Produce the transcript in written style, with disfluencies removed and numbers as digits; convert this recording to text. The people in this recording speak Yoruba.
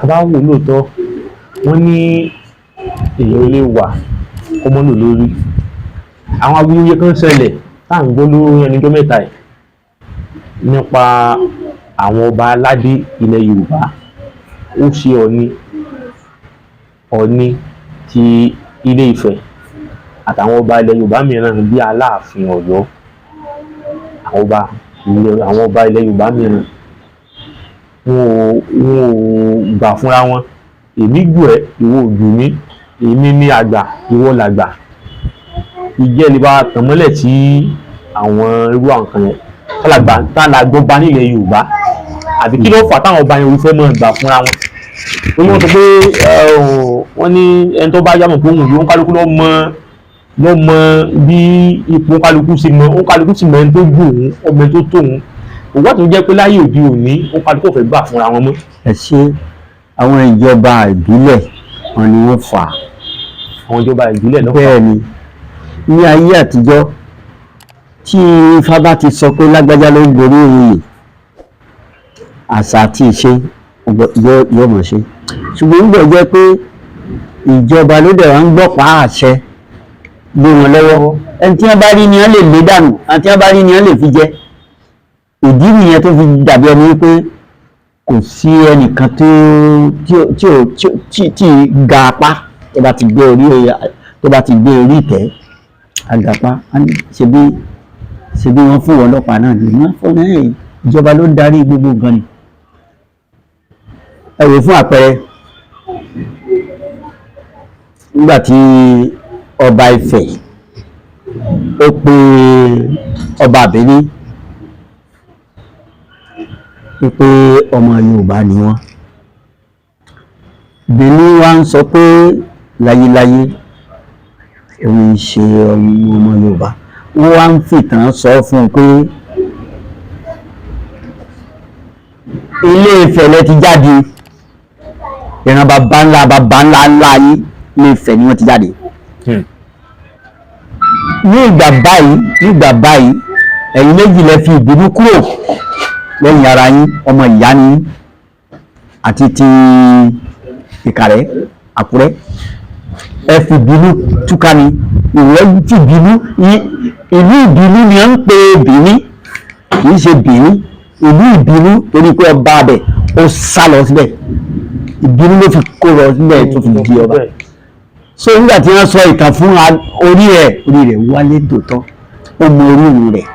bá wò lóòótọ́ wọ́n ní èèyàn lè wà kó mọ́ lò lórí. Àwọn awuyewuye kan ṣẹlẹ̀ tá à ń gbọ́ lórí ẹnujọ́ mẹ́ta yìí nípa àwọn ọba aládé ilẹ̀ Yorùbá. Ó ṣe Ọọ̀ni ti Ilé Ifẹ̀ àtàwọn ọba ilẹ̀ Yorùbá mìíràn bí Aláàfin Ọ̀yọ́, àwọn ọba ilẹ̀ Yorùbá mìíràn wọn ò gbà fúnra wọn. Èmi jù ẹ́, ìwọ ò jù mí, èmi ní àgbà, ìwọ làgbà. Ìjẹ́ lè bá tàn mọ́lẹ̀ tí àwọn irú àwọn kan yẹn tá la gbọ́ bá nílẹ̀ Yorùbá, àbí kí ló fà táwọn ọba yẹn ò fẹ́ mọ́ gbà fúnra wọn. Ó ní wọ́n sọ pé wọ́n ní ẹni tó bá yá mọ̀ pé òun yóò kálukú ló mọ bí ipò kálukú sì mọ, ó kálukú sì mọ ẹni tó jù òun, ọmọ ẹni tó tó òun. Òwò tó jẹ́ pé láyé òde òní ó kálukú ò fẹ́ gbà fúnra wọn mọ́. Ẹ ṣe àwọn ìjọba ìbílẹ̀ wọn ni wọ́n fà á. Àwọn ìjọba ìbílẹ̀ lọ́pàá. Bẹ́ẹ̀ ni, ní ayé àtijọ́ tí Ifá bá ti sọ pé lágbájá ló ń gorí oyè, àṣà àti ìṣe yóò mọ̀ ṣe. Ṣùgbọ́n nígbà jẹ́ pé ìjọba ló dẹ̀ wá ń gbọ́pá àṣẹ lé wọn lọ́wọ́, ẹni tí wọ́n bá rí ni wọ́n lè lé dànù, àti wọ́n bá rí ni wọ́n lè fi jẹ. Ìdí nìyẹn tó fi dàbí ẹni wípé kò sí ẹnìkan tí ga apá tó bá ti gbé orí ìtẹ́ àgàpá. Ṣebí wọ́n fún ọlọ́pàá náà ni wọ́n fún náà, ìjọba ló ń darí gbogbo nǹkan ni. Ẹ wò fún àpẹẹrẹ nígbà tí ọba Ifẹ̀ ó pe ọba Benin pé ọmọ Yorùbá ni wọ́n. Benin wá ń sọ pé láyéláyé òun ṣe ọmọ Yorùbá. Wọ́n wá ń fìtàn sọ fún un pé Ilé Ifẹ̀ lẹ ti jáde, ìran bàbá ńlá yìí Ilé Ifẹ̀ ni wọ́n ti jáde. Ní ìgbà báyìí ẹ̀yin méjì lẹ fi ìbínú kúrò lẹ́yìn ara yín, ọmọ ìyá ni àti ti Ìkàrẹ́ Àkúrẹ́. Ẹ fi ìbínú túká ni, ìwọ ti bínú. Ìlú ìbínú ni à ń pè Benin, kì í ṣe Benin. Ìlú ìbínú torí pé ọba abẹ ó sá lọ síbẹ̀, ìbínú ló fi kó lọ síbẹ̀ tó fi di ọba. So nígbà tí wọ́n sọ ìtàn fún orí rẹ̀ wálé dòótọ́, ó mọ orí rẹ̀.